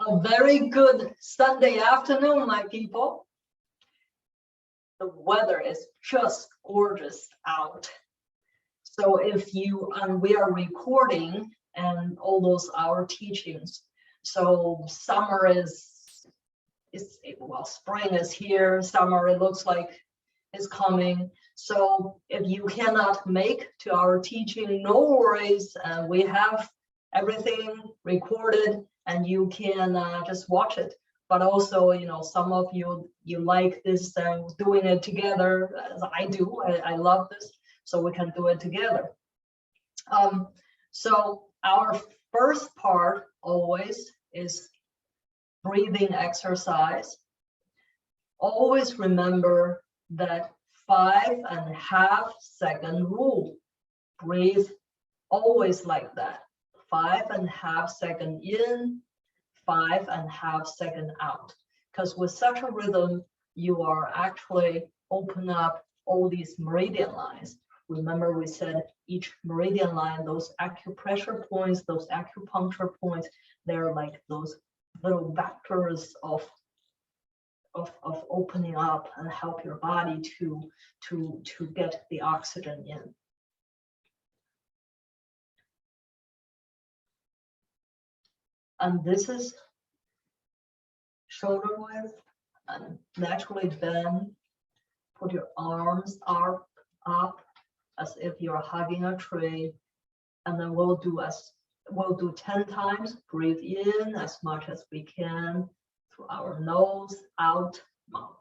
A very good Sunday afternoon, my people. The weather is just gorgeous out. So if you, and we are recording and all those our teachings. So summer well, spring is here, summer it looks like is coming. So if you cannot make to our teaching, no worries. We have everything recorded and you can just watch it. But also, you know, some of you like this doing it together, as I do. I love this, so we can do it together. So our first part always is breathing exercise. Always remember that 5.5 second rule. Breathe always like that. 5.5 second in, 5.5 second out. Because with such a rhythm, you are actually open up all these meridian lines. Remember, we said each meridian line, those acupressure points, those acupuncture points, they're like those little vectors of opening up and help your body to get the oxygen in. And this is shoulder width, and naturally bend. Put your arms up as if you're hugging a tree, and then we'll do 10 times. Breathe in as much as we can through our nose, out, mouth.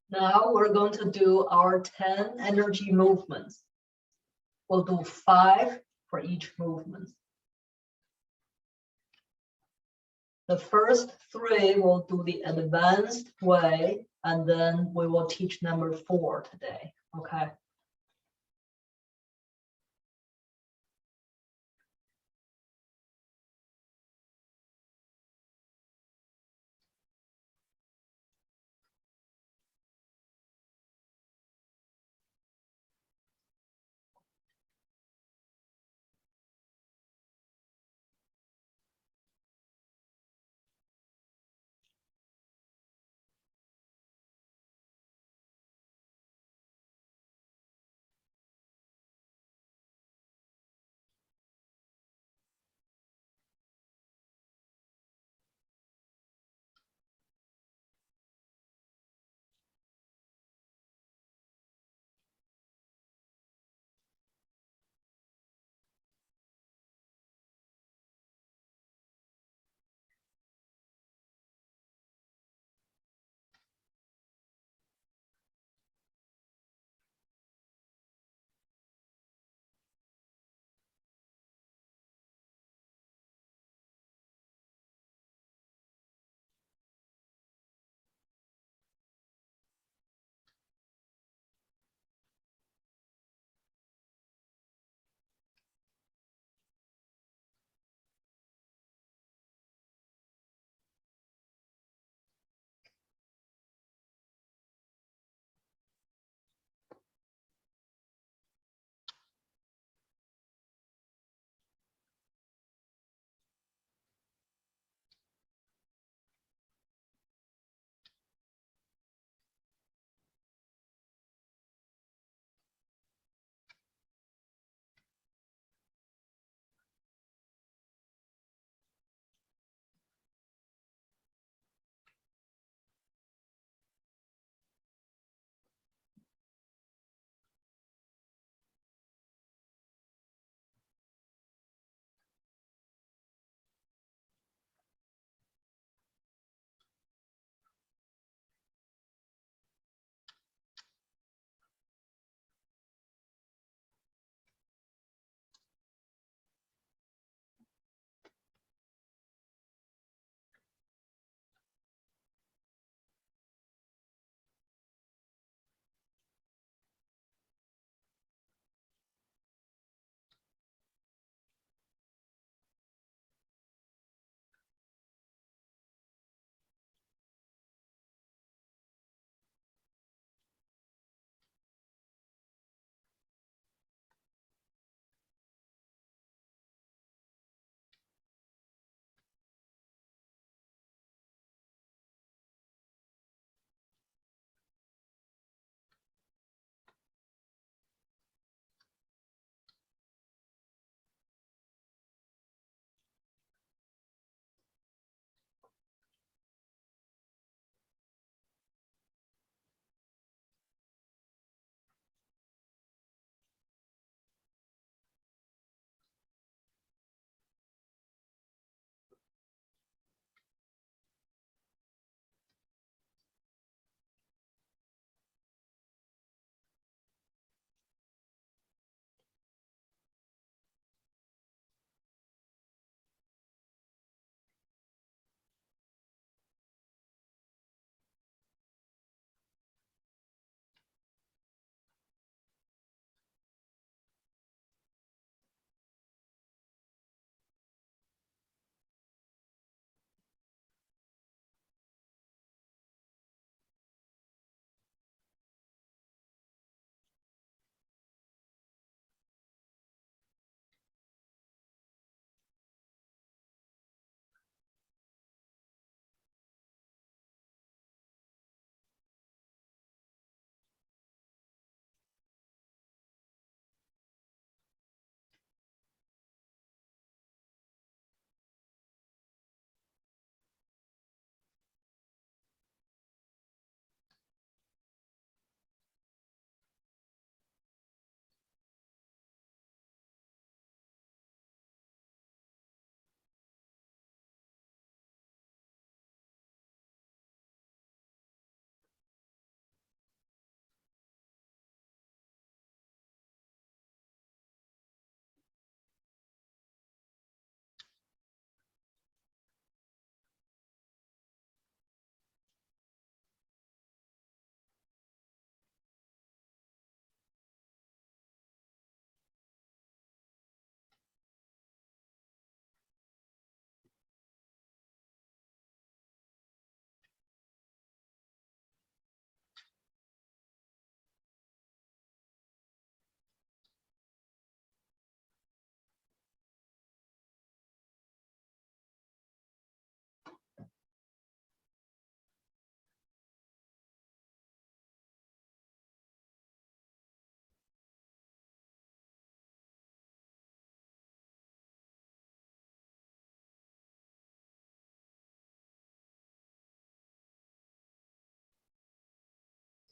Now we're going to do our 10 energy movements. We'll do 5 for each movement. The first 3 we'll do the advanced way, and then we will teach number 4 today, okay?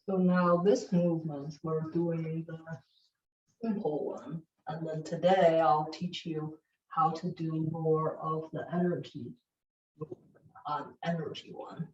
So now this movement, we're doing the simple one. And then today I'll teach you how to do more of the energy one.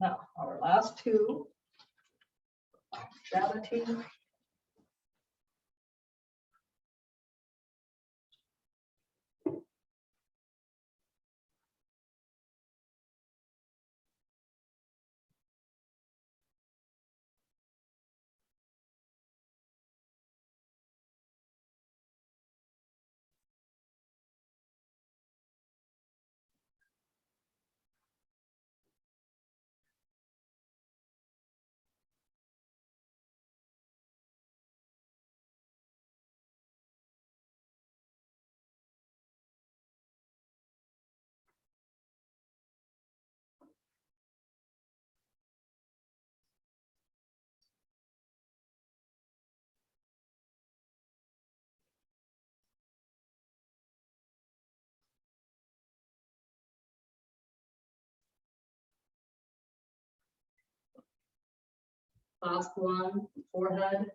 Now, our last two, gravity. Last one, forehead.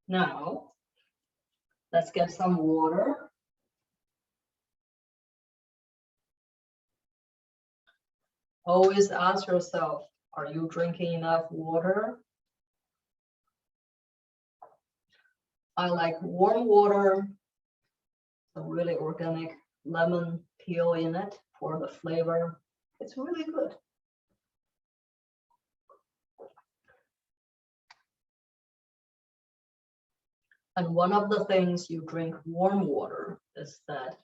Now, let's get some water. Always ask yourself, are you drinking enough water? I like warm water, a really organic lemon peel in it for the flavor. It's really good. And one of the things you drink warm water is that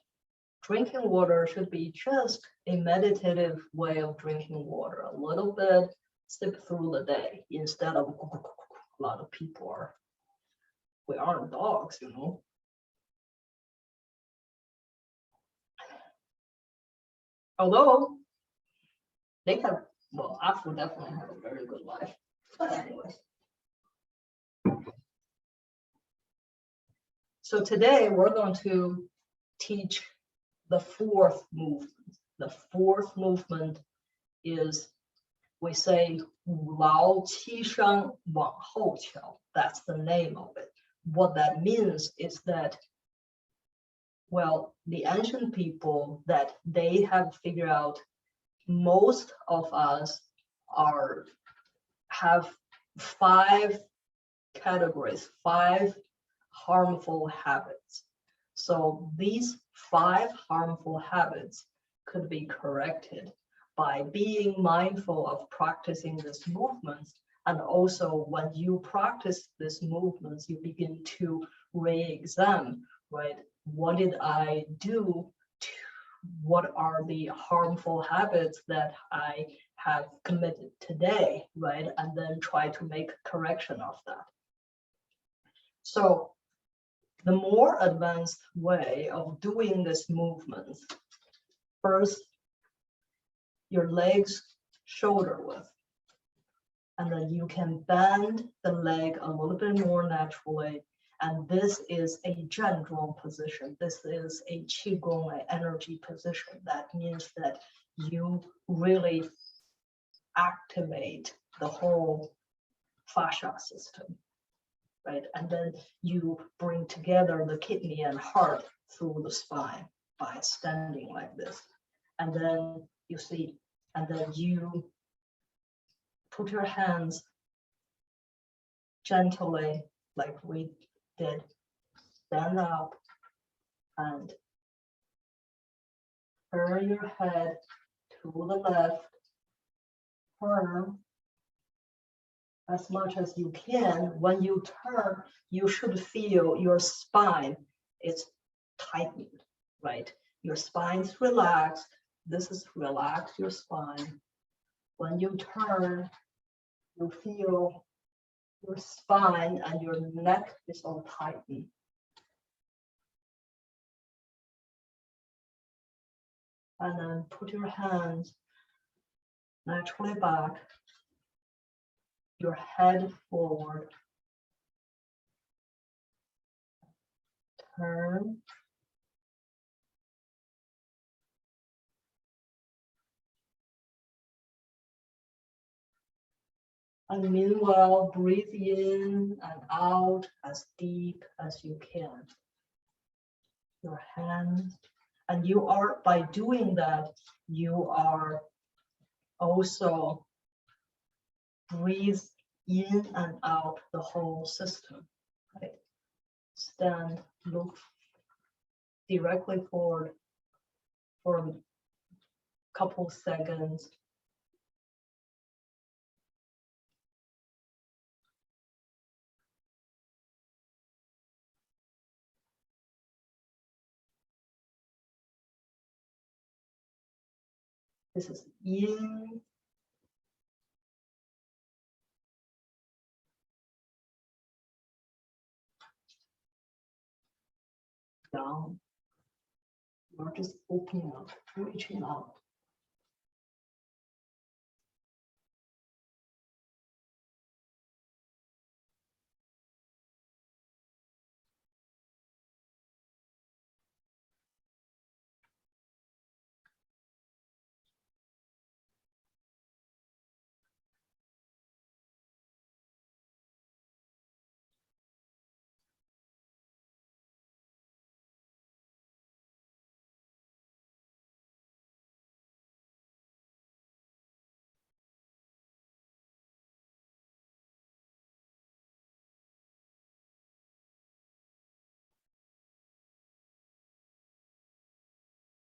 drinking water should be just a meditative way of drinking water. A little bit, sip through the day instead of a lot of people are. We aren't dogs, you know. Although they have, well, Apple definitely have a very good life. But anyway. So today we're going to teach the fourth movement. The fourth movement is, we say, 劳七伤往后翘. That's the name of it. What that means is that, well, the ancient people, that they have figured out most of us have 5 categories, 5 harmful habits. So these 5 harmful habits could be corrected by being mindful of practicing these movements. And also when you practice these movements, you begin to re-examine, right? What did I do? What are the harmful habits that I have committed today, right? And then try to make correction of that. So the more advanced way of doing this movement, first, your legs shoulder width, and then you can bend the leg a little bit more naturally. And this is a Zhenzhuang position. This is a Qigong, an energy position. That means that you really activate the whole fascia system, right? And then you bring together the kidney and heart through the spine by standing like this. And then you see, and then you put your hands gently, like we did, stand up and turn your head to the left, turn as much as you can. When you turn, you should feel your spine is tightened, right? Your spine's relaxed. This is relax your spine. When you turn, you feel your spine and your neck is all tightened. And then put your hands naturally back, your head forward. Turn. And meanwhile, breathe in and out as deep as you can. Your hands, and you are, by doing that, you are also breathe in and out the whole system, right? Stand, look directly forward for a couple seconds. This is in, down. You're just opening up, reaching out.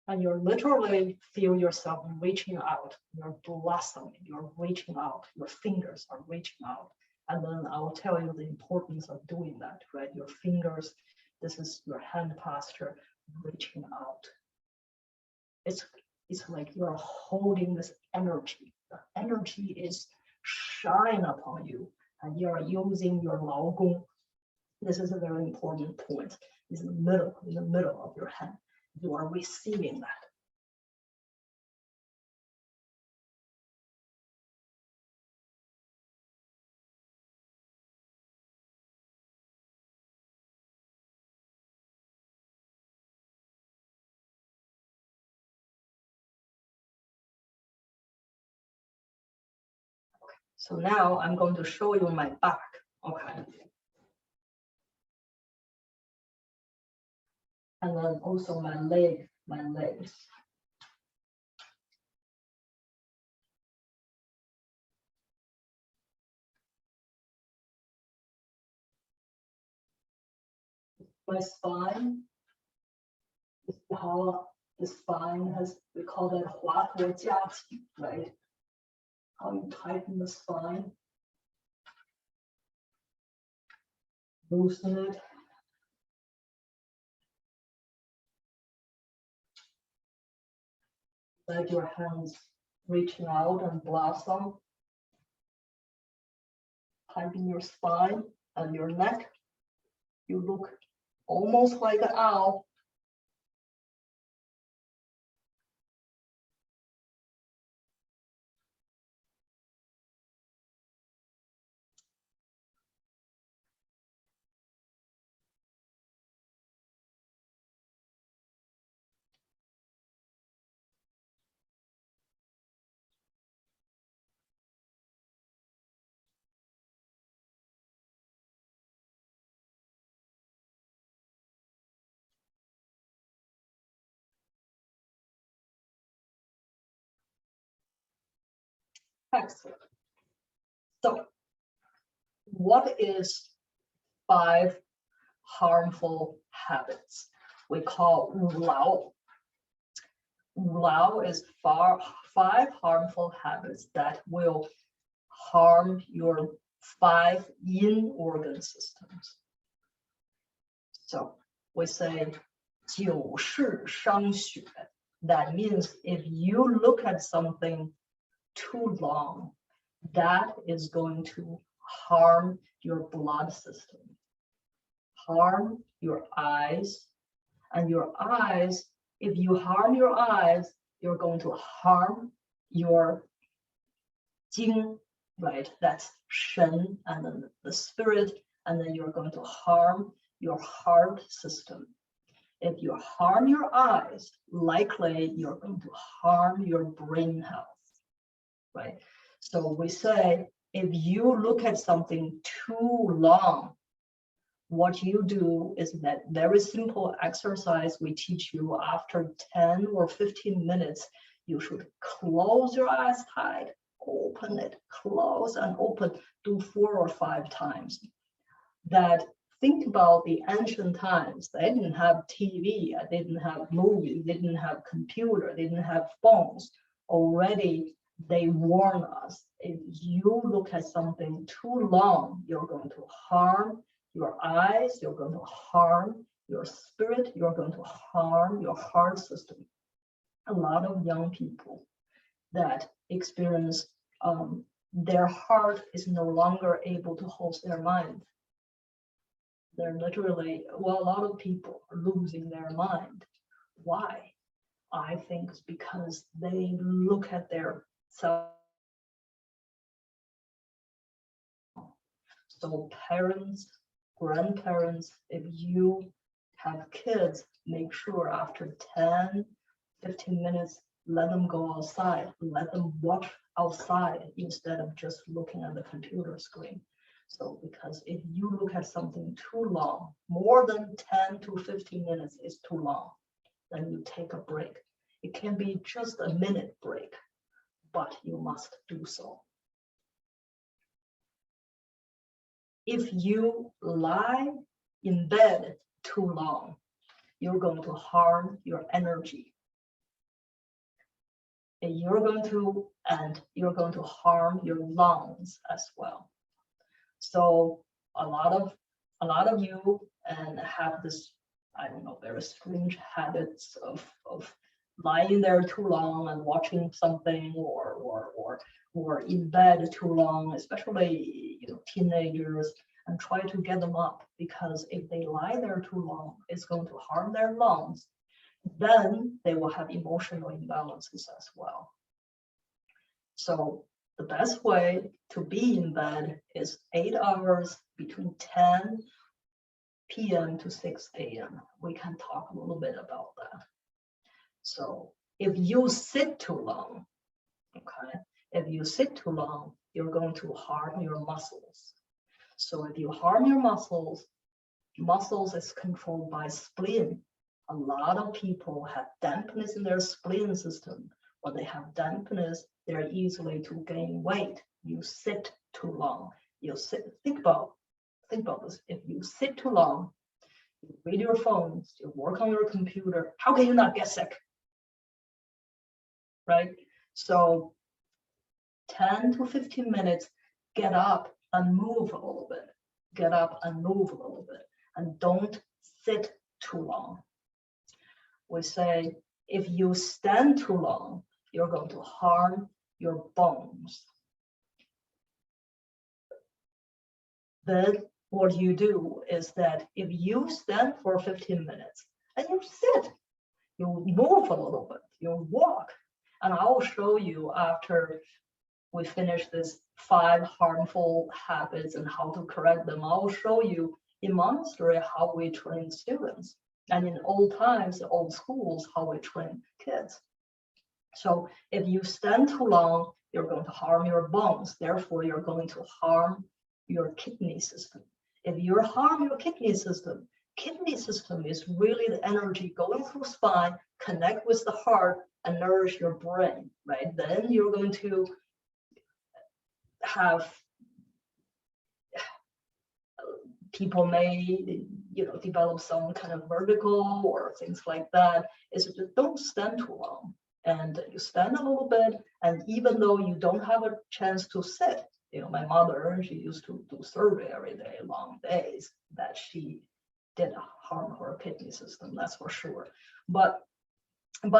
And you're literally feel yourself reaching out. You're blossoming, you're reaching out, your fingers are reaching out. And then I will tell you the importance of doing that, right? Your fingers, this is your hand posture, reaching out. It's like you're holding this energy. The energy is shine upon you, and you're using your Lao Gong. This is a very important point. It's in the middle of your hand. You are receiving that. So now I'm going to show you my back. Okay. And then also my legs. My spine is how the spine has, we call that 华佗家体, right? How you tighten the spine, loosen it. Let your hands reaching out and blossom. Tighten your spine and your neck. You look almost like an owl. Excellent. So, what is 5 harmful habits? We call 5 is 5 harmful habits that will harm your 5 yin organ systems. So we say 久视伤血. That means if you look at something too long, that is going to harm your blood system, harm your eyes, and your eyes, if you harm your eyes, you're going to harm your jing, right? That's shen, and then the spirit, and then you're going to harm your heart system. If you harm your eyes, likely you're going to harm your brain health, right? So we say, if you look at something too long, what you do is that very simple exercise we teach you. After 10 or 15 minutes, you should close your eyes tight, open it, close and open, do 4 or 5 times. That, think about the ancient times. They didn't have TV, they didn't have movies, they didn't have computer, they didn't have phones. Already they warn us, if you look at something too long, you're going to harm your eyes, you're going to harm your spirit, you're going to harm your heart system. A lot of young people that experience their heart is no longer able to host their mind. They're literally, well, a lot of people are losing their mind. Why? I think it's because they look at their self. So parents, grandparents, if you have kids, make sure after 10, 15 minutes, let them go outside, let them watch outside instead of just looking at the computer screen. So because if you look at something too long, more than 10 to 15 minutes is too long, then you take a break. It can be just a minute break, but you must do so. If you lie in bed too long, you're going to harm your energy. you're going to harm your lungs as well. So a lot of you and have this, I don't know, very strange habits of lying there too long and watching something, or in bed too long, especially teenagers, and try to get them up, because if they lie there too long, it's going to harm their lungs. Then they will have emotional imbalances as well. So the best way to be in bed is 8 hours between 10 p.m. to 6 a.m. We can talk a little bit about that. So if you sit too long, okay, if you sit too long, you're going to harm your muscles. So if you harm your muscles is controlled by spleen. A lot of people have dampness in their spleen system. When they have dampness, they're easily to gain weight. You sit too long. Think about this. If you sit too long, you read your phones, you work on your computer, how can you not get sick? Right? So 10 to 15 minutes, get up and move a little bit. Get up and move a little bit. And don't sit too long. We say, if you stand too long, you're going to harm your bones. Then what you do is that if you stand for 15 minutes and you sit, you move a little bit, you walk. And I will show you after we finish this 5 harmful habits and how to correct them. I will show you in monastery how we train students, and in old times, old schools, how we train kids. So if you stand too long, you're going to harm your bones. Therefore, you're going to harm your kidney system. If you harm your kidney system is really the energy going through spine, connect with the heart, and nourish your brain, right? Then you're going to have, people may develop some kind of vertigo or things like that. Is just don't stand too long, and you stand a little bit, and even though you don't have a chance to sit, my mother, she used to do survey every day, long days, that she did harm her kidney system, that's for sure. But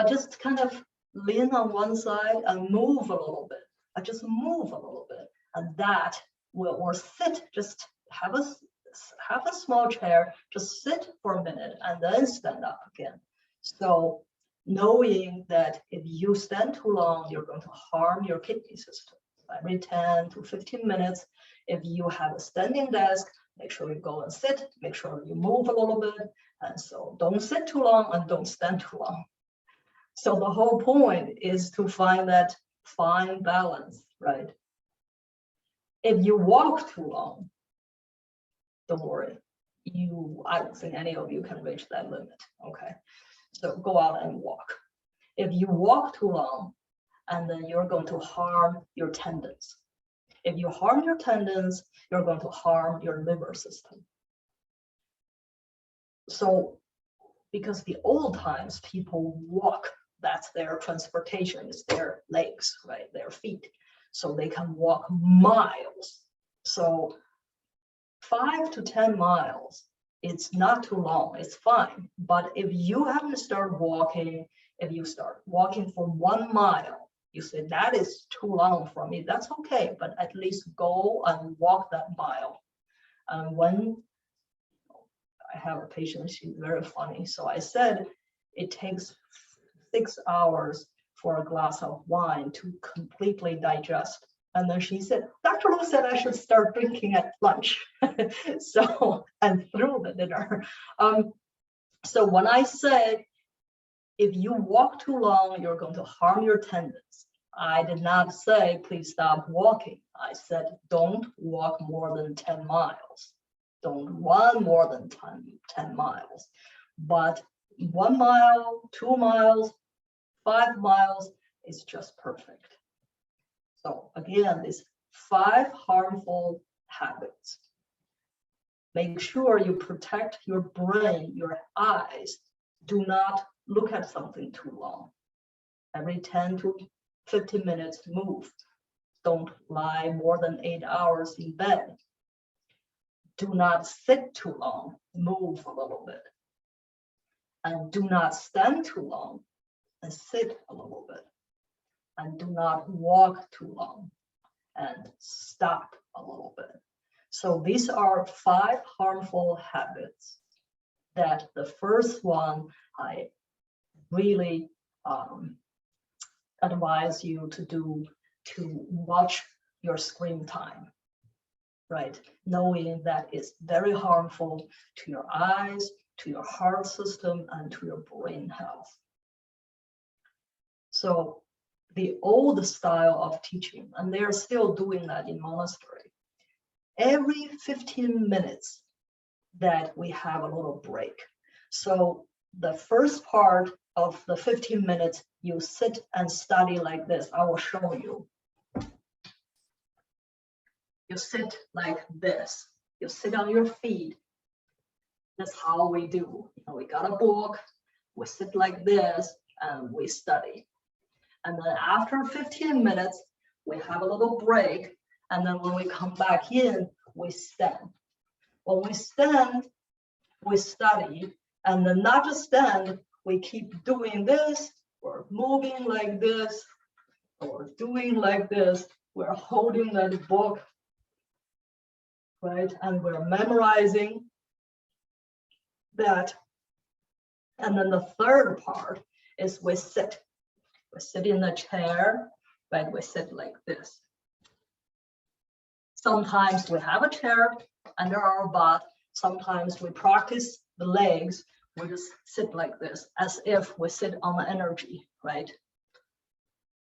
just kind of lean on one side and move a little bit. Just move a little bit, and that will, or sit, just have a small chair, just sit for a minute and then stand up again. So knowing that if you stand too long, you're going to harm your kidney system. Every 10 to 15 minutes, if you have a standing desk, make sure you go and sit, make sure you move a little bit. And so don't sit too long and don't stand too long. So the whole point is to find that fine balance, right? If you walk too long, don't worry. I don't think any of you can reach that limit, okay? So go out and walk. If you walk too long, and then you're going to harm your tendons. If you harm your tendons, you're going to harm your liver system. So, because the old times people walk, that's their transportation, it's their legs, right, their feet. So they can walk miles. So 5 to 10 miles, it's not too long, it's fine. But if you happen to start walking, if you start walking for 1 mile, you say that is too long for me, that's okay, but at least go and walk that mile. And when I have a patient, she's very funny. So I said, it takes 6 hours for a glass of wine to completely digest. And then she said, Dr. Lu said I should start drinking at lunch. So, and through the dinner. So when I say, if you walk too long, you're going to harm your tendons. I did not say, please stop walking. I said, don't walk more than 10 miles. Don't run more than 10 miles. But 1 mile, 2 miles, 5 miles is just perfect. So again, these 5 harmful habits. Make sure you protect your brain, your eyes. Do not look at something too long. Every 10 to 15 minutes move. Don't lie more than 8 hours in bed. Do not sit too long, move a little bit. And do not stand too long and sit a little bit. And do not walk too long and stop a little bit. So these are 5 harmful habits that the first one I really advise you to do, to watch your screen time, right? Knowing that it's very harmful to your eyes, to your heart system, and to your brain health. So the old style of teaching, and they're still doing that in monastery, every 15 minutes that we have a little break. So the first part of the 15 minutes, you sit and study like this. I will show you. You sit like this. You sit on your feet. That's how we do. We got a book, we sit like this, and we study. And then after 15 minutes, we have a little break. And then when we come back in, we stand. When we stand, we study. And then not just stand, we keep doing this, or moving like this, or doing like this. We're holding that book, right? And we're memorizing that. And then the third part is we sit. We sit in the chair, right? We sit like this. Sometimes we have a chair under our butt. Sometimes we practice the legs. We just sit like this, as if we sit on the energy, right?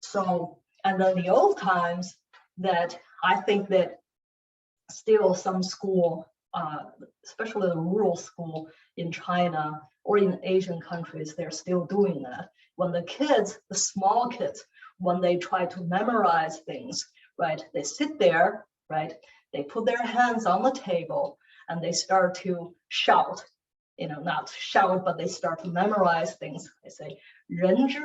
So, and then the old times that I think that still some school, especially the rural school in China or in Asian countries, they're still doing that. When the kids, the small kids, when they try to memorize things, right, they sit there, right, they put their hands on the table and they start to shout, not shout, but they start to memorize things. They say, 人之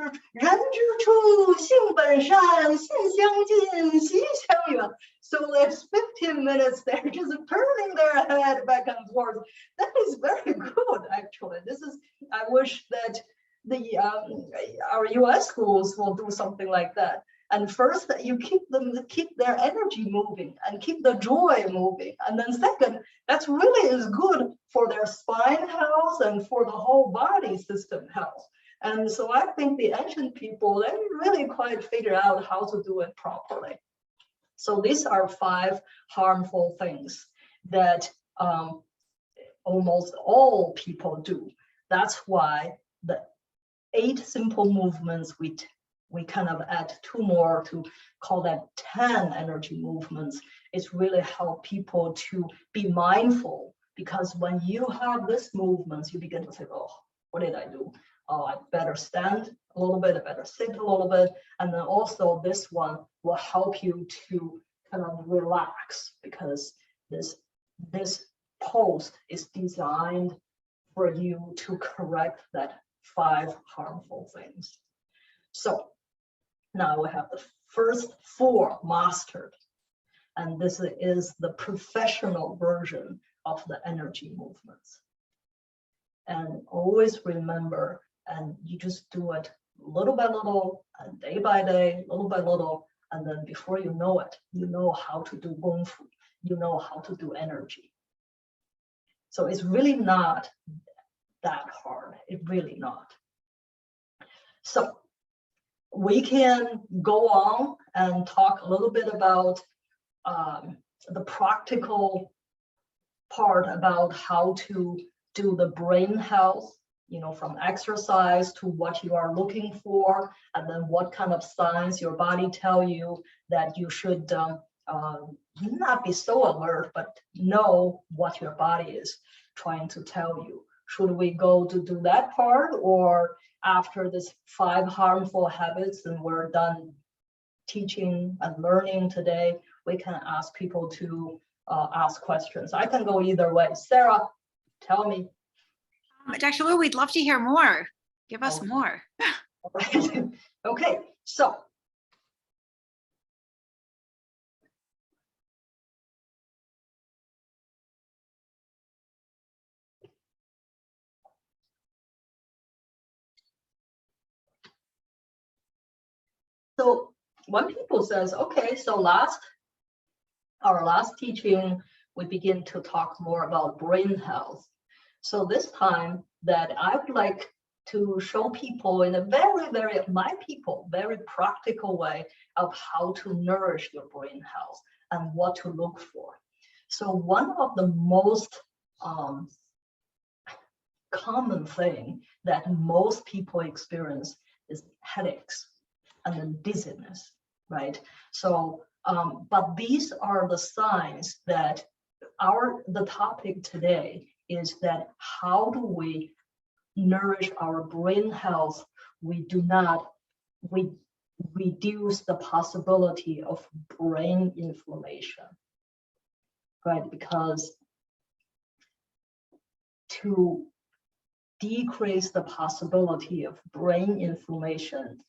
初，性本善，性相近，习相远. So there's 15 minutes, they're just turning their head back and forth. That is very good, actually. I wish that our US schools will do something like that. And first, you keep their energy moving and keep the joy moving. And then second, that's really is good for their spine health and for the whole body system health. And so I think the ancient people, they really quite figure out how to do it properly. So these are 5 harmful things that almost all people do. That's why the 8 simple movements, we kind of add 2 more to call that 10 energy movements. It's really help people to be mindful, because when you have this movements, you begin to say, oh, what did I do? Oh, I better stand a little bit, I better sit a little bit. And then also this one will help you to kind of relax, because this post is designed for you to correct that 5 harmful things. So now we have the first 4 mastered, and this is the professional version of the energy movements. And always remember, and you just do it little by little, and day by day, little by little, and then before you know it, you know how to do gongfu, you know how to do energy. So it's really not that hard, it's really not. So we can go on and talk a little bit about the practical part about how to do the brain health, from exercise to what you are looking for, and then what kind of signs your body tell you that you should not be so alert, but know what your body is trying to tell you. Should we go to do that part, or after this 5 harmful habits and we're done teaching and learning today, we can ask people to ask questions. I can go either way. Sarah, tell me. Dr. Liu, we'd love to hear more. Give us more. Okay, so So when people says, okay, so our last teaching, we begin to talk more about brain health. So this time that I would like to show people in a very practical way of how to nourish your brain health and what to look for. So one of the most common thing that most people experience is headaches and then dizziness, right? So, but these are the signs that the topic today is that how do we nourish our brain health? We reduce the possibility of brain inflammation, right? Because to decrease the possibility of brain inflammation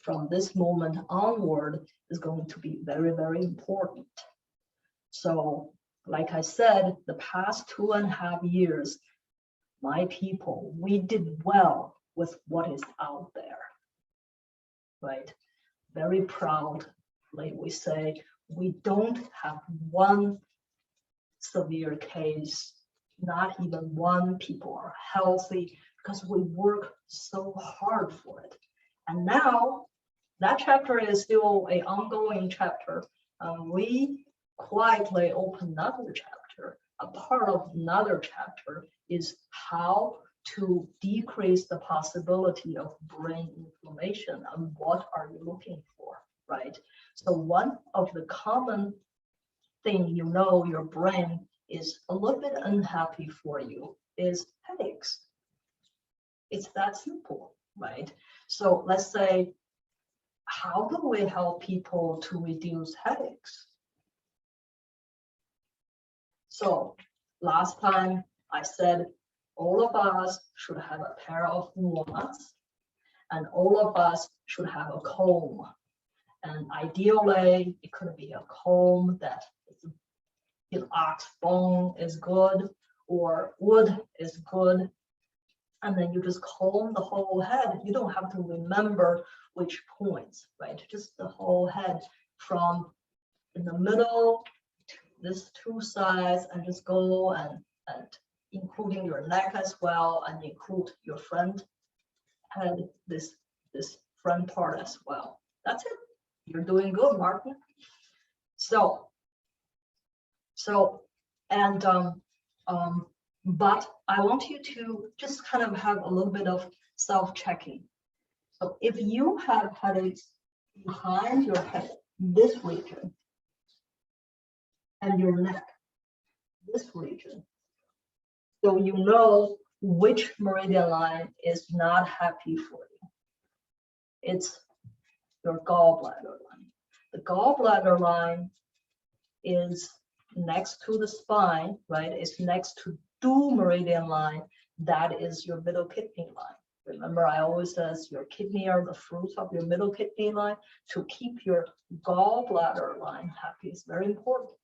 from this moment onward is going to be very, very important. So, like I said, the past 2.5 years, my people, we did well with what is out there, right? Very proudly, we say, we don't have one severe case, not even one. People are healthy because we work so hard for it. And now that chapter is still an ongoing chapter. We quietly open another chapter. A part of another chapter is how to decrease the possibility of brain inflammation and what are you looking for, right? So one of the common thing your brain is a little bit unhappy for you is headaches. It's that simple, right? So let's say, how do we help people to reduce headaches? So last time I said all of us should have a pair of walnuts and all of us should have a comb. And ideally, it could be a comb that ox bone is good or wood is good. And then you just comb the whole head. You don't have to remember which points, right? Just the whole head from in the middle to this two sides, and just go and including your neck as well, and include your front head, this front part as well. That's it. You're doing good, Martin. But I want you to just kind of have a little bit of self-checking. So if you have headaches behind your head, this region, and your neck, this region, so you know which meridian line is not happy for you. It's your gallbladder line. The gallbladder line is next to the spine, right? It's next to due meridian line. That is your middle kidney line. Remember, I always says your kidney are the fruits of your middle kidney line. To keep your gallbladder line happy is very important.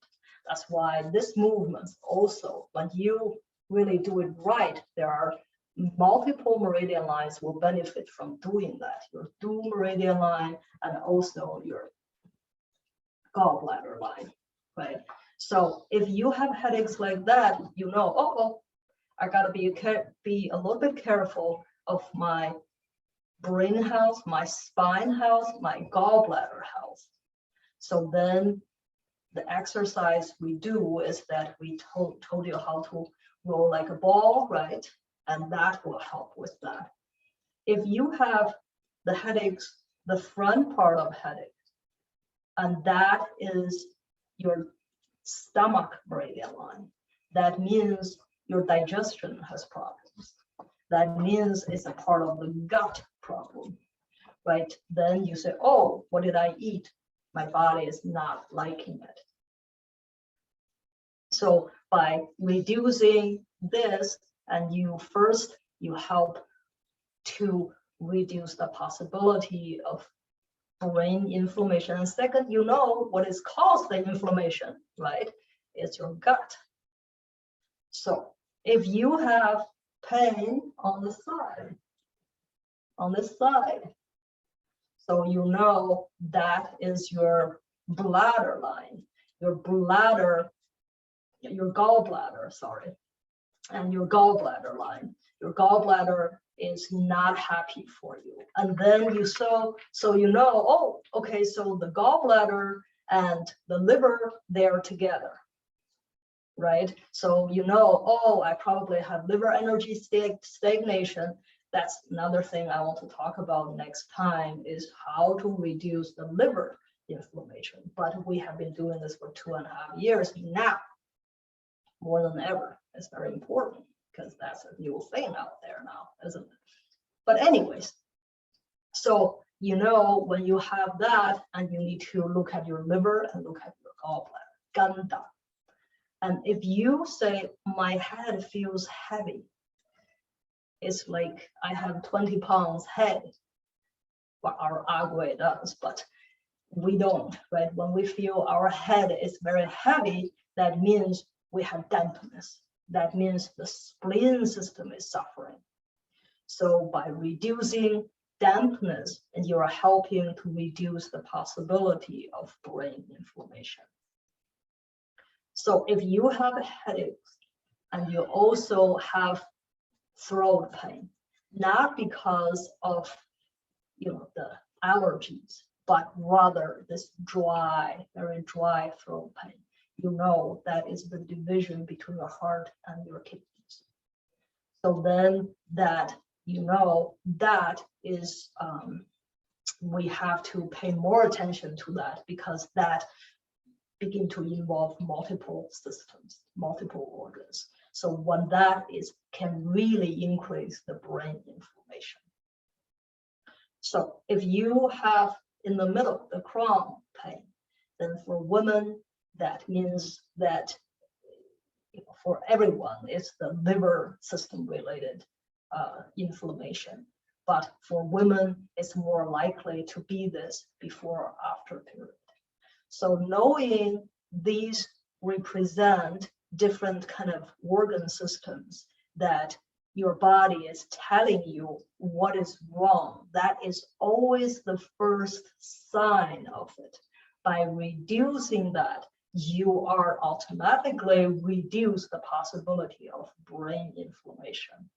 That's why this movement also, when you really do it right, there are multiple meridian lines will benefit from doing that. Your due meridian line and also your gallbladder line, right? So if you have headaches like that, you know, oh, I gotta be a little bit careful of my brain health, my spine health, my gallbladder health. So then the exercise we do is that we told you how to roll like a ball, right? And that will help with that. If you have the headaches, the front part of headache, and that is your stomach meridian line, that means your digestion has problems. That means it's a part of the gut problem, right? Then you say, oh, what did I eat? My body is not liking it. So by reducing this, and you help to reduce the possibility of brain inflammation. And second, you know what is caused the inflammation, right? It's your gut. So if you have pain on the side, on this side, So you know that is your bladder line, your bladder, your gallbladder, sorry, and your gallbladder line. Your gallbladder is not happy for you. And then so you know, oh, okay, so the gallbladder and the liver, they're together, right? So you know, oh, I probably have liver energy stagnation. That's another thing I want to talk about next time, is how to reduce the liver inflammation. But we have been doing this for 2.5 years now, more than ever. It's very important because that's a new thing out there now, isn't it? But anyways, so you know when you have that, and you need to look at your liver and look at your gallbladder, ganda. And if you say, my head feels heavy, it's like I have 20 pounds head. Well, our agui does, but we don't, right? When we feel our head is very heavy, that means we have dampness. That means the spleen system is suffering. So by reducing dampness, and you are helping to reduce the possibility of brain inflammation. So if you have headaches and you also have throat pain, not because of the allergies, but rather this dry, very dry throat pain, you know that is the division between your heart and your kidneys. So then that, that is, we have to pay more attention to that, because that begin to involve multiple systems, multiple organs. So when that can really increase the brain inflammation. So if you have in the middle, the crown pain, then for women, that means that for everyone, it's the liver system related inflammation. But for women, it's more likely to be this before or after period. So knowing these represent different kind of organ systems that your body is telling you what is wrong, that is always the first sign of it. By reducing that, you are automatically reduce the possibility of brain inflammation.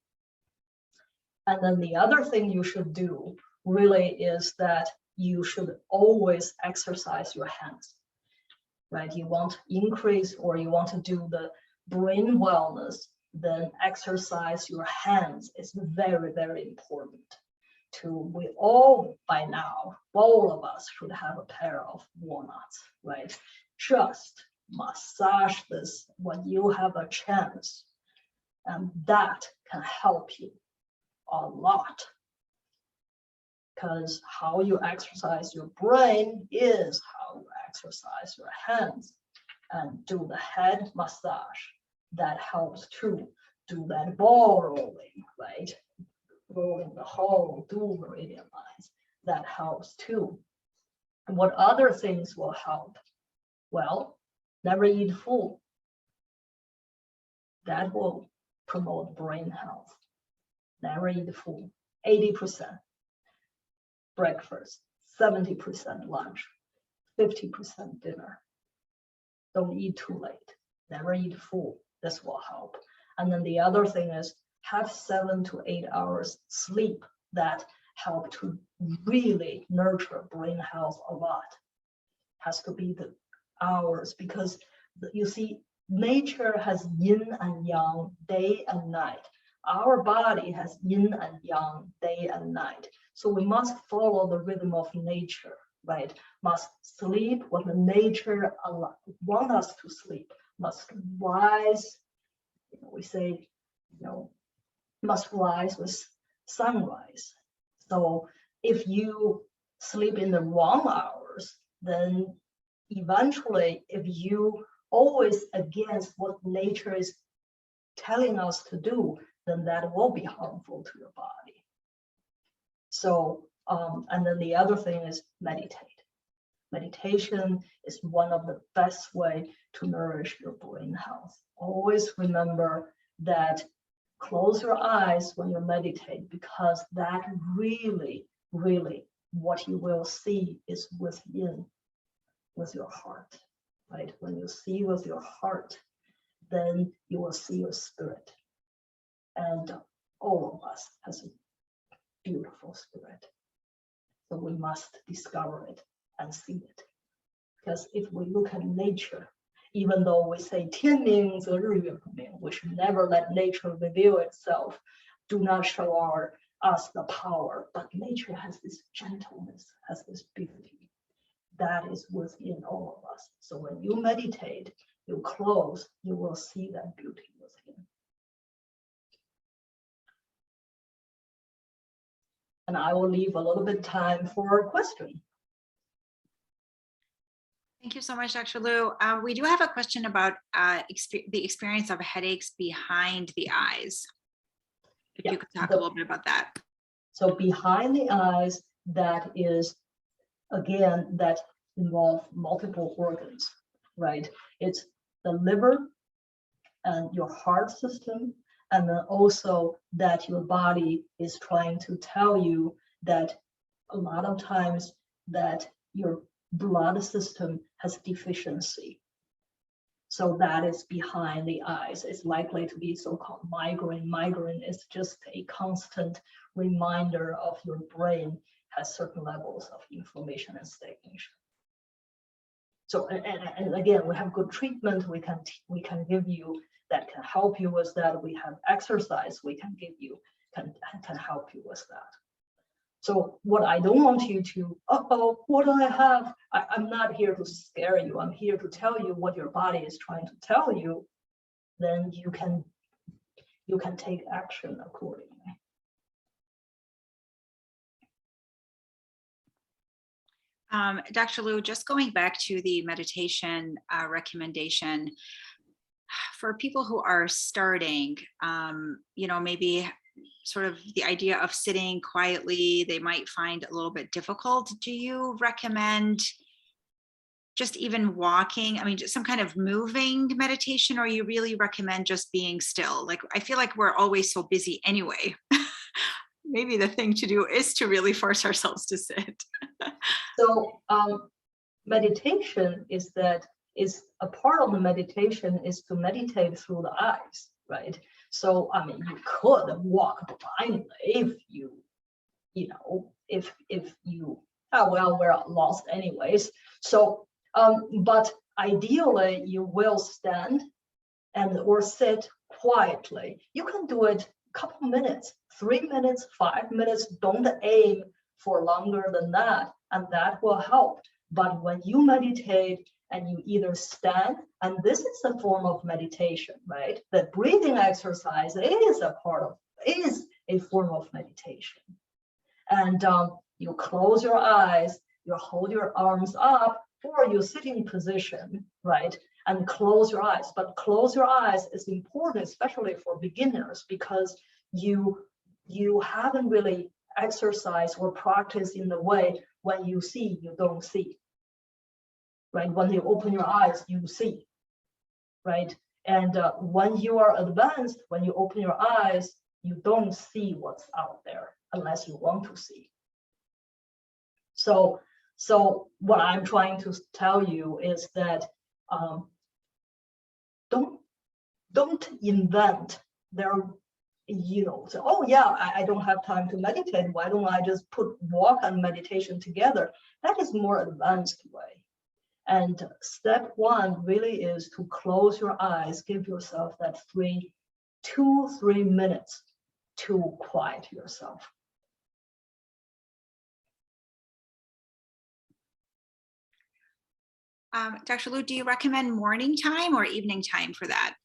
And then the other thing you should do really is that you should always exercise your hands, right? You want to increase, or you want to do the brain wellness, then exercise your hands is very, very important. We all, by now, all of us should have a pair of walnuts, right? Just massage this when you have a chance, and that can help you a lot. Because how you exercise your brain is how you exercise your hands. And do the head massage, that helps too. Do that ball rolling, right? Rolling the whole dual meridian lines, that helps too. And what other things will help? Well, never eat full. That will promote brain health. Never eat full. 80% breakfast, 70% lunch, 50% dinner. Don't eat too late. Never eat full. This will help. And then the other thing is have 7 to 8 hours sleep. That help to really nurture brain health a lot. Has to be the hours, because you see, nature has yin and yang, day and night. Our body has yin and yang, day and night. So we must follow the rhythm of nature, right? Must sleep when the nature wants us to sleep. Must rise, we say, must rise with sunrise. So if you sleep in the wrong hours, then eventually, if you always against what nature is telling us to do, then that will be harmful to your body. So, and then the other thing is meditate. Meditation is one of the best way to nourish your brain health. Always remember that close your eyes when you meditate, because that really, really what you will see is within, with your heart, right? When you see with your heart, then you will see your spirit. And all of us has a beautiful spirit. So we must discover it and see it. Because if we look at nature, even though we say 天明则日月不明, we should never let nature reveal itself. Do not show us the power, but nature has this gentleness, has this beauty that is within all of us. So when you meditate, you close, you will see that beauty within. And I will leave a little bit time for a question. Thank you so much, Dr. Liu. We do have a question about the experience of headaches behind the eyes. If you could talk a little bit about that. So behind the eyes, that is, again, that involve multiple organs, right? It's the liver and your heart system, and then also that your body is trying to tell you that a lot of times that your blood system has deficiency. So that is behind the eyes. It's likely to be so-called migraine. Migraine is just a constant reminder of your brain has certain levels of inflammation and stagnation. So, and again, we have good treatment we can give you that can help you with that. We have exercise we can give you, can help you with that. So what I don't want you to, what do I have? I'm not here to scare you. I'm here to tell you what your body is trying to tell you. Then you can take action accordingly. Dr. Liu, just going back to the meditation recommendation for people who are starting, maybe sort of the idea of sitting quietly, they might find a little bit difficult. Do you recommend just even walking? I mean, just some kind of moving meditation, or you really recommend just being still? Like, I feel like we're always so busy anyway. Maybe the thing to do is to really force ourselves to sit. So meditation is a part of the meditation is to meditate through the eyes, right? So I mean, you could walk blindly if you we're lost anyways. So but ideally you will stand or sit quietly. You can do it a couple minutes, 3 minutes, 5 minutes. Don't aim for longer than that, and that will help. But when you meditate and you either stand, and this is a form of meditation, right? The breathing exercise is a form of meditation. And you close your eyes, you hold your arms up, or you sitting position, right? And close your eyes. But close your eyes is important, especially for beginners, because you haven't really exercised or practiced in the way when you see, you don't see. Right? When you open your eyes, you see, right? And when you are advanced, when you open your eyes, you don't see what's out there unless you want to see. So what I'm trying to tell you is that don't invent say, oh yeah, I don't have time to meditate. Why don't I just put walk and meditation together? That is more advanced way. And step one really is to close your eyes, give yourself that 2-3 minutes to quiet yourself. Dr. Liu, do you recommend morning time or evening time for that?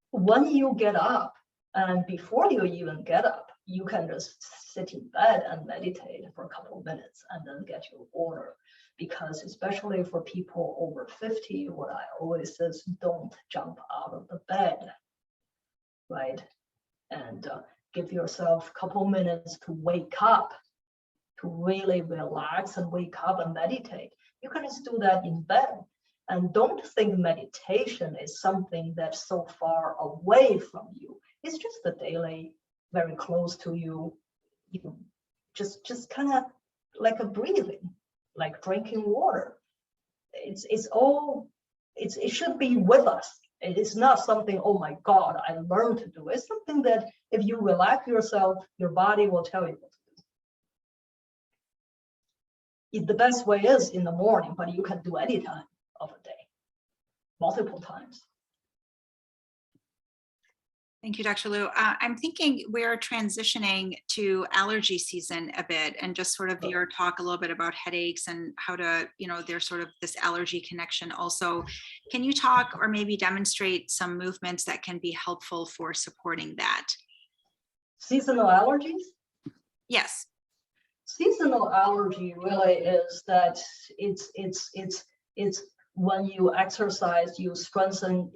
When you get up, and before you even get up, you can just sit in bed and meditate for a couple of minutes and then get your order. Because especially for people over 50, what I always says, don't jump out of the bed, right? And give yourself a couple minutes to wake up, to really relax and wake up and meditate. You can just do that in bed. And don't think meditation is something that's so far away from you. It's just a daily, very close to you. You can just kind of like a breathing, like drinking water. It should be with us. It is not something, oh my God, I learned to do. It's something that if you relax yourself, your body will tell you what to do. The best way is in the morning, but you can do any time of a day, multiple times. Thank you, Dr. Liu. I'm thinking we're transitioning to allergy season a bit, and just sort of your talk a little bit about headaches and how to, there's sort of this allergy connection also. Can you talk or maybe demonstrate some movements that can be helpful for supporting that? Seasonal allergies? Yes. Seasonal allergy really is that it's when you exercise, you strengthen,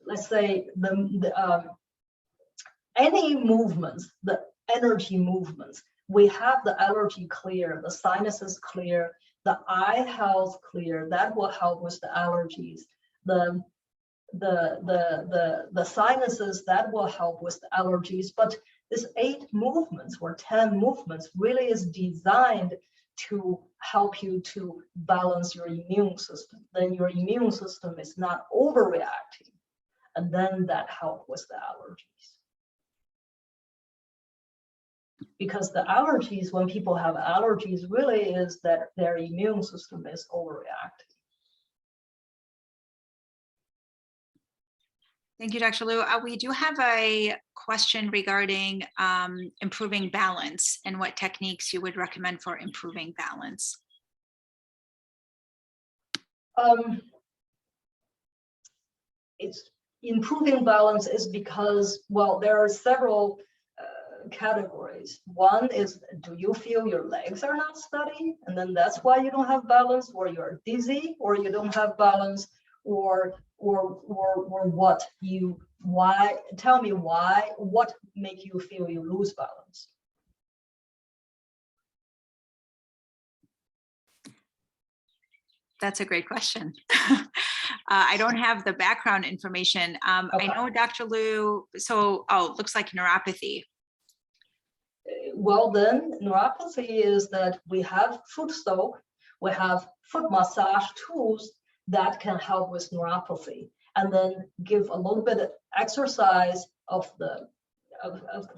let's say any movements, the energy movements, we have the allergy clear, the sinuses clear, the eye health clear, that will help with the allergies. The sinuses, that will help with the allergies. But this 8 movements or 10 movements really is designed to help you to balance your immune system. Then your immune system is not overreacting. And then that helps with the allergies. Because the allergies, when people have allergies, really is that their immune system is overreacting. Thank you, Dr. Liu. We do have a question regarding improving balance and what techniques you would recommend for improving balance. It's improving balance is because, well, there are several categories. One is, do you feel your legs are not steady, and then that's why you don't have balance, or you're dizzy, or you don't have balance, or what you, why, tell me why, what make you feel you lose balance? That's a great question. I don't have the background information. Okay. I know Dr. Liu, so, looks like neuropathy. Well, then neuropathy is that we have foot soak, we have foot massage tools that can help with neuropathy, and then give a little bit of exercise of the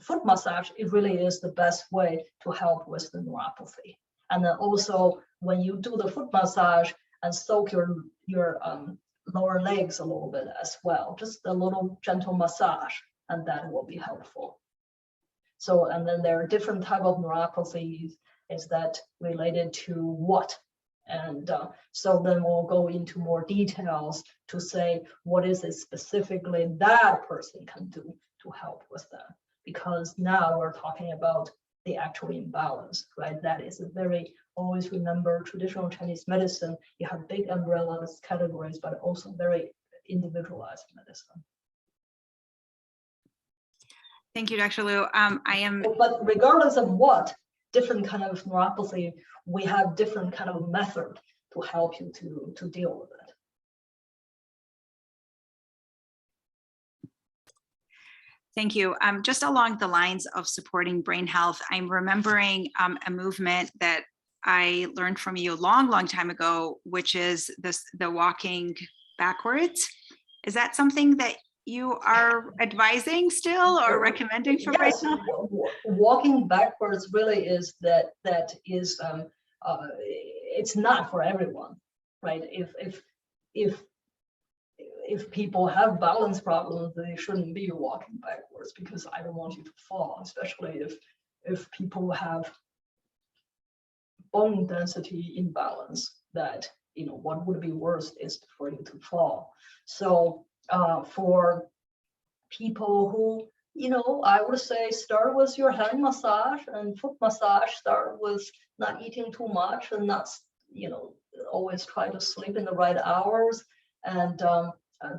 foot massage. It really is the best way to help with the neuropathy. And then also when you do the foot massage and soak your lower legs a little bit as well, just a little gentle massage, and that will be helpful. So, and then there are different type of neuropathies. Is that related to what? And so then we'll go into more details to say what is it specifically that person can do to help with that. Because now we're talking about the actual imbalance, right? That is a very, always remember traditional Chinese medicine, you have big umbrella categories, but also very individualized medicine. Thank you, Dr. Liu. But regardless of what, different kind of neuropathy, we have different kind of method to help you to deal with it. Thank you. Just along the lines of supporting brain health, I'm remembering a movement that I learned from you a long time ago, which is the walking backwards. Is that something that you are advising still or recommending for brain health? Walking backwards really is it's not for everyone, right? If people have balance problems, they shouldn't be walking backwards, because I don't want you to fall, especially if people have bone density imbalance, that, what would be worse is for you to fall. So for people who, I would say start with your hand massage and foot massage, start with not eating too much and not, always try to sleep in the right hours, and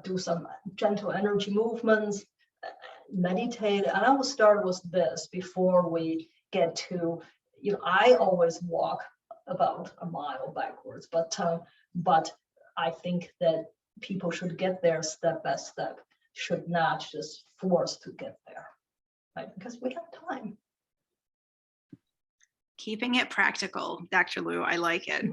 do some gentle energy movements, meditate. And I will start with this before we get to, I always walk about a mile backwards, but I think that people should get there step by step, should not just force to get there, right? Because we have time. Keeping it practical, Dr. Liu. I like it.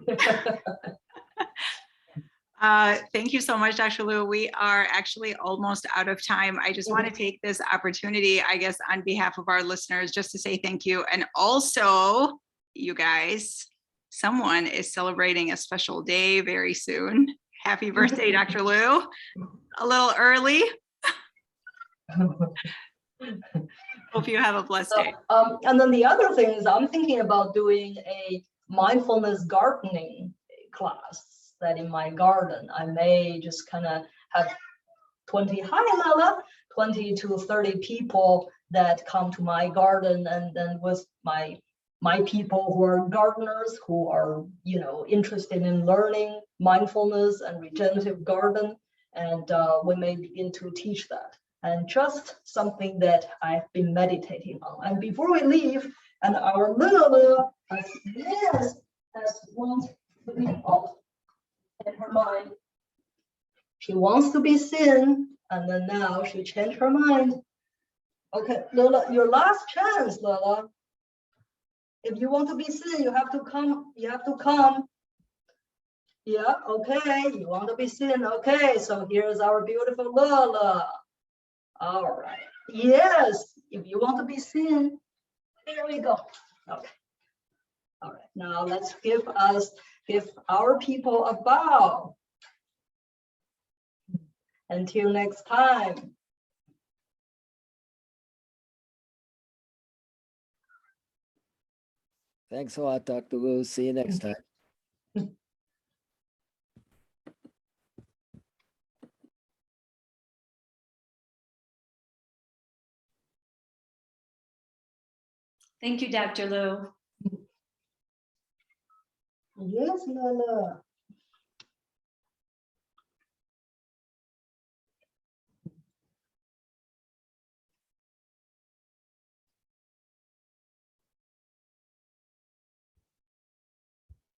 Thank you so much, Dr. Liu. We are actually almost out of time. I just want to take this opportunity, I guess, on behalf of our listeners, just to say thank you. And also, you guys, someone is celebrating a special day very soon. Happy birthday, Dr. Liu. A little early. Hope you have a blessed day. And then the other thing is I'm thinking about doing a mindfulness gardening class that in my garden. I may just kind of have 20 to 30 people that come to my garden, and then with my people who are gardeners, who are, you know, interested in learning mindfulness and regenerative garden, and we may begin to teach that. And just something that I've been meditating on. And before we leave, and our little has wants to be off in her mind. She wants to be seen, and then now she changed her mind. Okay, Lola, your last chance, Lola. If you want to be seen, you have to come. You have to come. Yeah, okay, you want to be seen. Okay, so here's our beautiful Lola. All right. Yes, if you want to be seen, here we go. Okay. All right. Now let's give our people a bow. Until next time. Thanks a lot, Dr. Liu. See you next time. Thank you, Dr. Liu. Yes, Lola.